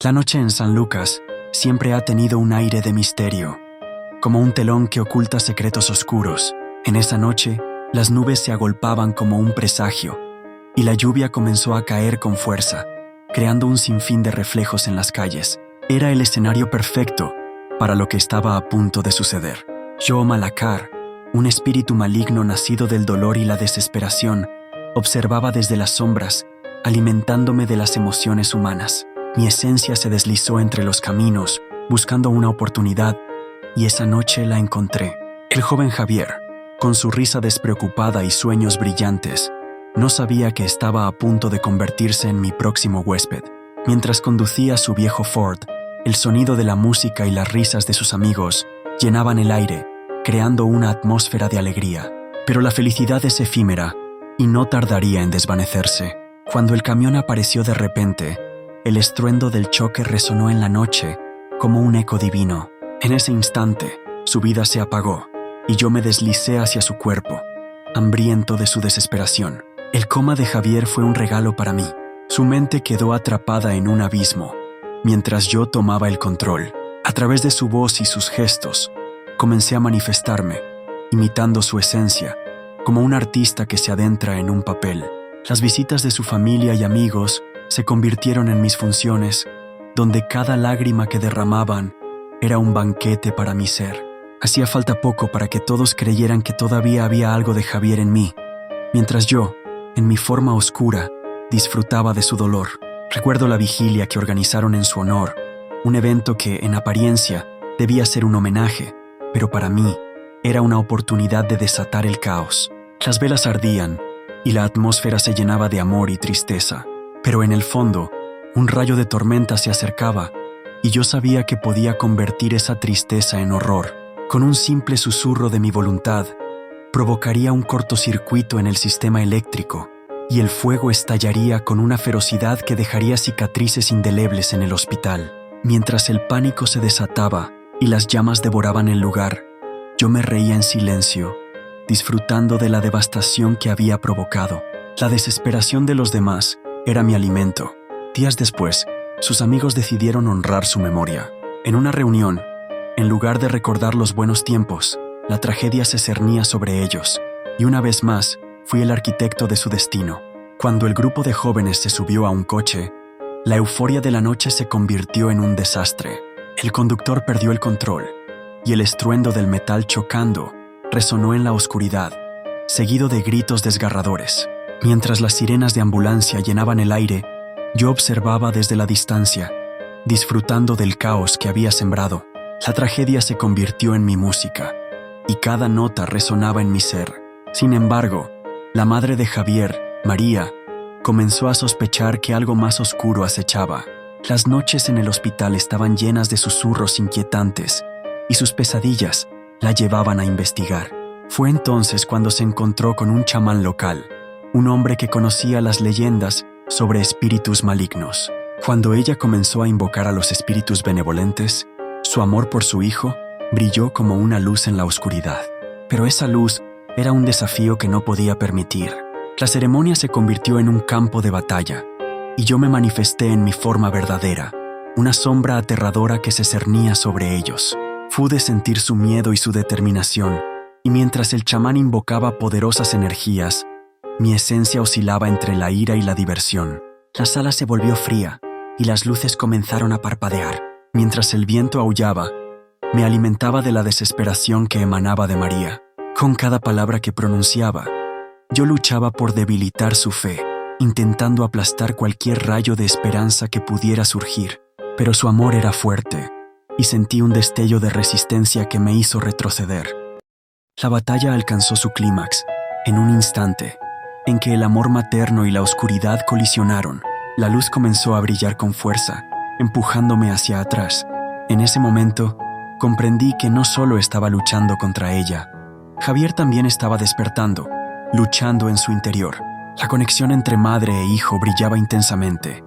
La noche en San Lucas siempre ha tenido un aire de misterio, como un telón que oculta secretos oscuros. En esa noche, las nubes se agolpaban como un presagio, y la lluvia comenzó a caer con fuerza, creando un sinfín de reflejos en las calles. Era el escenario perfecto para lo que estaba a punto de suceder. Yo, Malacar, un espíritu maligno nacido del dolor y la desesperación, observaba desde las sombras, alimentándome de las emociones humanas. Mi esencia se deslizó entre los caminos, buscando una oportunidad, y esa noche la encontré. El joven Javier, con su risa despreocupada y sueños brillantes, no sabía que estaba a punto de convertirse en mi próximo huésped. Mientras conducía su viejo Ford, el sonido de la música y las risas de sus amigos llenaban el aire, creando una atmósfera de alegría. Pero la felicidad es efímera y no tardaría en desvanecerse. Cuando el camión apareció de repente, el estruendo del choque resonó en la noche como un eco divino. En ese instante, su vida se apagó y yo me deslicé hacia su cuerpo, hambriento de su desesperación. El coma de Javier fue un regalo para mí. Su mente quedó atrapada en un abismo, mientras yo tomaba el control. A través de su voz y sus gestos, comencé a manifestarme, imitando su esencia, como un artista que se adentra en un papel. Las visitas de su familia y amigos se convirtieron en mis funciones, donde cada lágrima que derramaban era un banquete para mi ser. Hacía falta poco para que todos creyeran que todavía había algo de Javier en mí, mientras yo, en mi forma oscura, disfrutaba de su dolor. Recuerdo la vigilia que organizaron en su honor, un evento que, en apariencia, debía ser un homenaje, pero para mí era una oportunidad de desatar el caos. Las velas ardían y la atmósfera se llenaba de amor y tristeza, pero en el fondo, un rayo de tormenta se acercaba y yo sabía que podía convertir esa tristeza en horror. Con un simple susurro de mi voluntad, provocaría un cortocircuito en el sistema eléctrico y el fuego estallaría con una ferocidad que dejaría cicatrices indelebles en el hospital. Mientras el pánico se desataba y las llamas devoraban el lugar, yo me reía en silencio, disfrutando de la devastación que había provocado. La desesperación de los demás era mi alimento. Días después, sus amigos decidieron honrar su memoria. En una reunión, en lugar de recordar los buenos tiempos, la tragedia se cernía sobre ellos, y una vez más, fui el arquitecto de su destino. Cuando el grupo de jóvenes se subió a un coche, la euforia de la noche se convirtió en un desastre. El conductor perdió el control, y el estruendo del metal chocando resonó en la oscuridad, seguido de gritos desgarradores. Mientras las sirenas de ambulancia llenaban el aire, yo observaba desde la distancia, disfrutando del caos que había sembrado. La tragedia se convirtió en mi música, y cada nota resonaba en mi ser. Sin embargo, la madre de Javier, María, comenzó a sospechar que algo más oscuro acechaba. Las noches en el hospital estaban llenas de susurros inquietantes, y sus pesadillas la llevaban a investigar. Fue entonces cuando se encontró con un chamán local, un hombre que conocía las leyendas sobre espíritus malignos. Cuando ella comenzó a invocar a los espíritus benevolentes, su amor por su hijo brilló como una luz en la oscuridad. Pero esa luz era un desafío que no podía permitir. La ceremonia se convirtió en un campo de batalla, y yo me manifesté en mi forma verdadera, una sombra aterradora que se cernía sobre ellos. Pude sentir su miedo y su determinación, y mientras el chamán invocaba poderosas energías, mi esencia oscilaba entre la ira y la diversión. La sala se volvió fría, y las luces comenzaron a parpadear. Mientras el viento aullaba, me alimentaba de la desesperación que emanaba de María. Con cada palabra que pronunciaba, yo luchaba por debilitar su fe, intentando aplastar cualquier rayo de esperanza que pudiera surgir. Pero su amor era fuerte, y sentí un destello de resistencia que me hizo retroceder. La batalla alcanzó su clímax, en un instante, en que el amor materno y la oscuridad colisionaron. La luz comenzó a brillar con fuerza, empujándome hacia atrás. En ese momento, comprendí que no solo estaba luchando contra ella. Javier también estaba despertando, luchando en su interior. La conexión entre madre e hijo brillaba intensamente,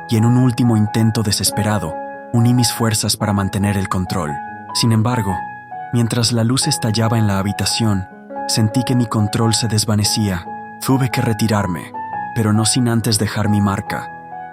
y en un último intento desesperado, uní mis fuerzas para mantener el control. Sin embargo, mientras la luz estallaba en la habitación, sentí que mi control se desvanecía. Tuve que retirarme, pero no sin antes dejar mi marca,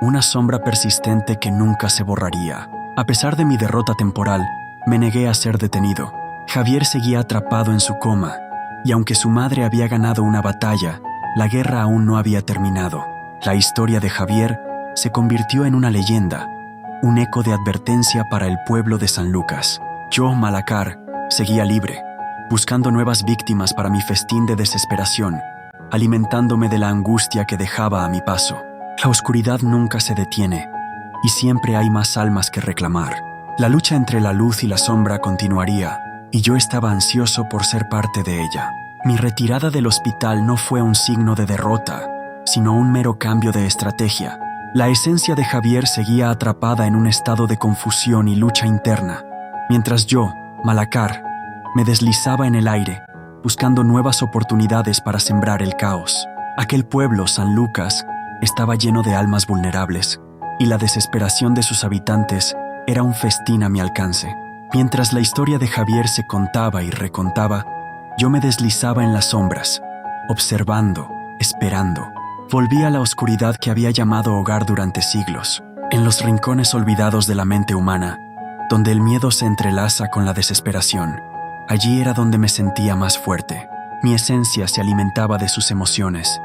una sombra persistente que nunca se borraría. A pesar de mi derrota temporal, me negué a ser detenido. Javier seguía atrapado en su coma, y aunque su madre había ganado una batalla, la guerra aún no había terminado. La historia de Javier se convirtió en una leyenda, un eco de advertencia para el pueblo de San Lucas. Yo, Malacar, seguía libre, buscando nuevas víctimas para mi festín de desesperación, alimentándome de la angustia que dejaba a mi paso. La oscuridad nunca se detiene, y siempre hay más almas que reclamar. La lucha entre la luz y la sombra continuaría, y yo estaba ansioso por ser parte de ella. Mi retirada del hospital no fue un signo de derrota, sino un mero cambio de estrategia. La esencia de Javier seguía atrapada en un estado de confusión y lucha interna, mientras yo, Malacar, me deslizaba en el aire, buscando nuevas oportunidades para sembrar el caos. Aquel pueblo, San Lucas, estaba lleno de almas vulnerables, y la desesperación de sus habitantes era un festín a mi alcance. Mientras la historia de Javier se contaba y recontaba, yo me deslizaba en las sombras, observando, esperando. Volví a la oscuridad que había llamado hogar durante siglos, en los rincones olvidados de la mente humana, donde el miedo se entrelaza con la desesperación. Allí era donde me sentía más fuerte. Mi esencia se alimentaba de sus emociones,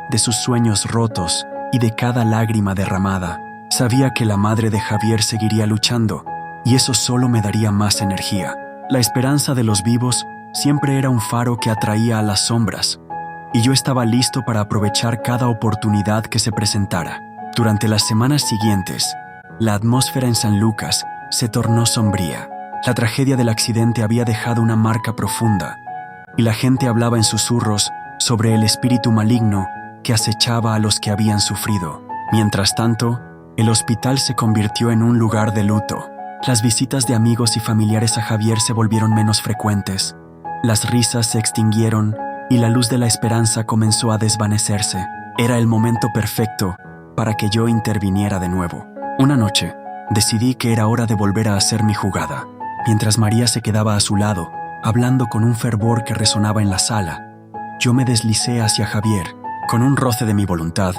de sus sueños rotos y de cada lágrima derramada. Sabía que la madre de Javier seguiría luchando, y eso solo me daría más energía. La esperanza de los vivos siempre era un faro que atraía a las sombras, y yo estaba listo para aprovechar cada oportunidad que se presentara. Durante las semanas siguientes, la atmósfera en San Lucas se tornó sombría. La tragedia del accidente había dejado una marca profunda, y la gente hablaba en susurros sobre el espíritu maligno que acechaba a los que habían sufrido. Mientras tanto, el hospital se convirtió en un lugar de luto. Las visitas de amigos y familiares a Javier se volvieron menos frecuentes. Las risas se extinguieron y la luz de la esperanza comenzó a desvanecerse. Era el momento perfecto para que yo interviniera de nuevo. Una noche, decidí que era hora de volver a hacer mi jugada. Mientras María se quedaba a su lado, hablando con un fervor que resonaba en la sala, yo me deslicé hacia Javier. Con un roce de mi voluntad,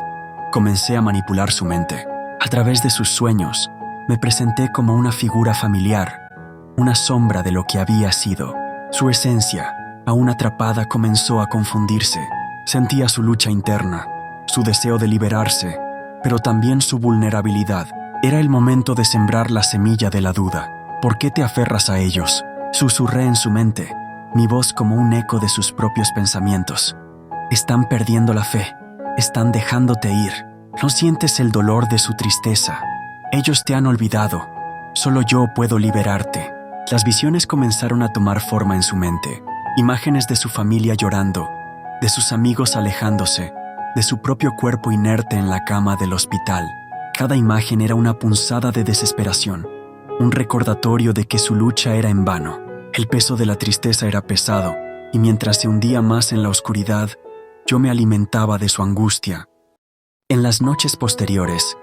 comencé a manipular su mente. A través de sus sueños, me presenté como una figura familiar, una sombra de lo que había sido. Su esencia, aún atrapada, comenzó a confundirse. Sentía su lucha interna, su deseo de liberarse, pero también su vulnerabilidad. Era el momento de sembrar la semilla de la duda. ¿Por qué te aferras a ellos?, susurré en su mente, mi voz como un eco de sus propios pensamientos. Están perdiendo la fe, están dejándote ir. No sientes el dolor de su tristeza. Ellos te han olvidado. Solo yo puedo liberarte. Las visiones comenzaron a tomar forma en su mente. Imágenes de su familia llorando, de sus amigos alejándose, de su propio cuerpo inerte en la cama del hospital. Cada imagen era una punzada de desesperación, un recordatorio de que su lucha era en vano. El peso de la tristeza era pesado, y mientras se hundía más en la oscuridad, yo me alimentaba de su angustia. En las noches posteriores,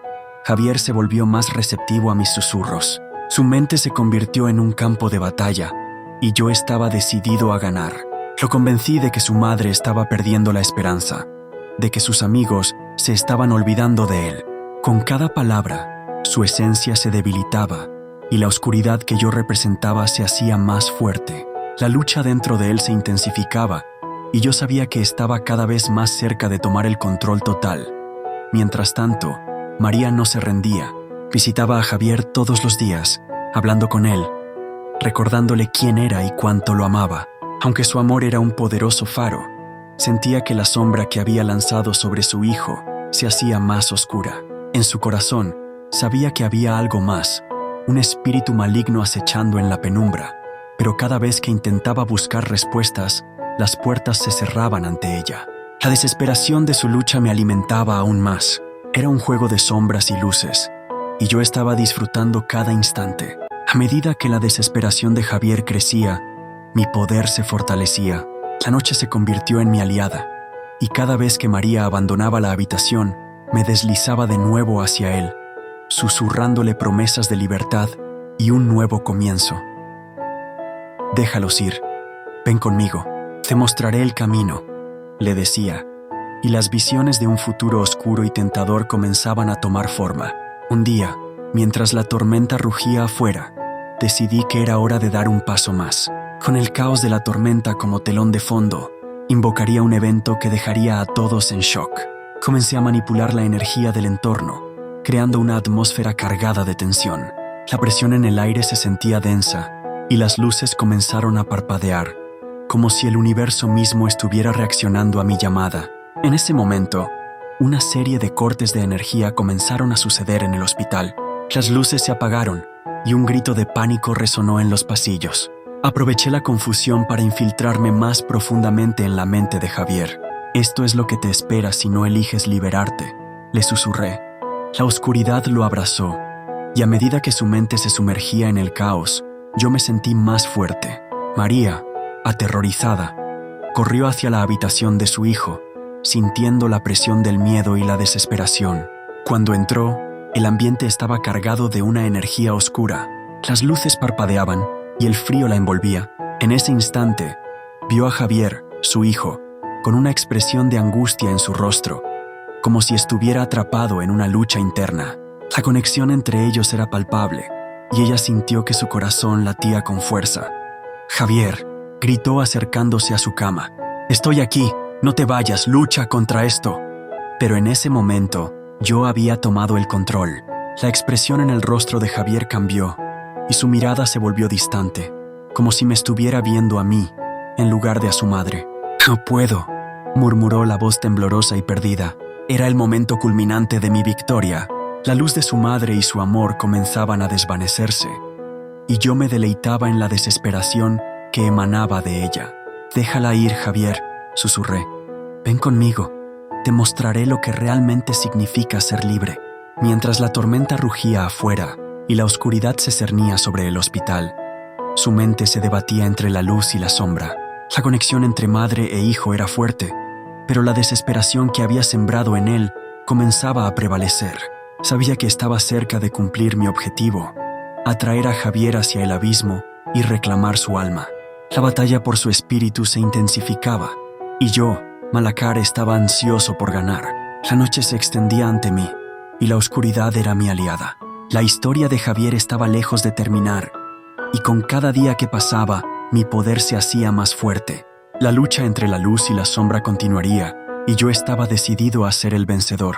Javier se volvió más receptivo a mis susurros. Su mente se convirtió en un campo de batalla, y yo estaba decidido a ganar. Lo convencí de que su madre estaba perdiendo la esperanza, de que sus amigos se estaban olvidando de él. Con cada palabra, su esencia se debilitaba, y la oscuridad que yo representaba se hacía más fuerte. La lucha dentro de él se intensificaba, y yo sabía que estaba cada vez más cerca de tomar el control total. Mientras tanto, María no se rendía. Visitaba a Javier todos los días, hablando con él, recordándole quién era y cuánto lo amaba. Aunque su amor era un poderoso faro, sentía que la sombra que había lanzado sobre su hijo se hacía más oscura. En su corazón, sabía que había algo más, un espíritu maligno acechando en la penumbra, pero cada vez que intentaba buscar respuestas, las puertas se cerraban ante ella. La desesperación de su lucha me alimentaba aún más. Era un juego de sombras y luces, y yo estaba disfrutando cada instante. A medida que la desesperación de Javier crecía, mi poder se fortalecía. La noche se convirtió en mi aliada, y cada vez que María abandonaba la habitación, me deslizaba de nuevo hacia él, susurrándole promesas de libertad y un nuevo comienzo. Déjalos ir. Ven conmigo. Te mostraré el camino, le decía, y las visiones de un futuro oscuro y tentador comenzaban a tomar forma. Un día, mientras la tormenta rugía afuera, decidí que era hora de dar un paso más. Con el caos de la tormenta como telón de fondo, invocaría un evento que dejaría a todos en shock. Comencé a manipular la energía del entorno, creando una atmósfera cargada de tensión. La presión en el aire se sentía densa y las luces comenzaron a parpadear, como si el universo mismo estuviera reaccionando a mi llamada. En ese momento, una serie de cortes de energía comenzaron a suceder en el hospital. Las luces se apagaron y un grito de pánico resonó en los pasillos. Aproveché la confusión para infiltrarme más profundamente en la mente de Javier. «Esto es lo que te espera si no eliges liberarte», le susurré. La oscuridad lo abrazó, y a medida que su mente se sumergía en el caos, yo me sentí más fuerte. María, aterrorizada, corrió hacia la habitación de su hijo, sintiendo la presión del miedo y la desesperación. Cuando entró, el ambiente estaba cargado de una energía oscura. Las luces parpadeaban y el frío la envolvía. En ese instante, vio a Javier, su hijo, con una expresión de angustia en su rostro, como si estuviera atrapado en una lucha interna. La conexión entre ellos era palpable, y ella sintió que su corazón latía con fuerza. «Javier», gritó acercándose a su cama, «estoy aquí, no te vayas, lucha contra esto». Pero en ese momento, yo había tomado el control. La expresión en el rostro de Javier cambió, y su mirada se volvió distante, como si me estuviera viendo a mí, en lugar de a su madre. «No puedo», murmuró la voz temblorosa y perdida. Era el momento culminante de mi victoria. La luz de su madre y su amor comenzaban a desvanecerse, y yo me deleitaba en la desesperación que emanaba de ella. «Déjala ir, Javier», susurré. «Ven conmigo, te mostraré lo que realmente significa ser libre». Mientras la tormenta rugía afuera y la oscuridad se cernía sobre el hospital, su mente se debatía entre la luz y la sombra. La conexión entre madre e hijo era fuerte, pero la desesperación que había sembrado en él comenzaba a prevalecer. Sabía que estaba cerca de cumplir mi objetivo, atraer a Javier hacia el abismo y reclamar su alma. La batalla por su espíritu se intensificaba, y yo, Malacar, estaba ansioso por ganar. La noche se extendía ante mí, y la oscuridad era mi aliada. La historia de Javier estaba lejos de terminar, y con cada día que pasaba, mi poder se hacía más fuerte. La lucha entre la luz y la sombra continuaría, y yo estaba decidido a ser el vencedor.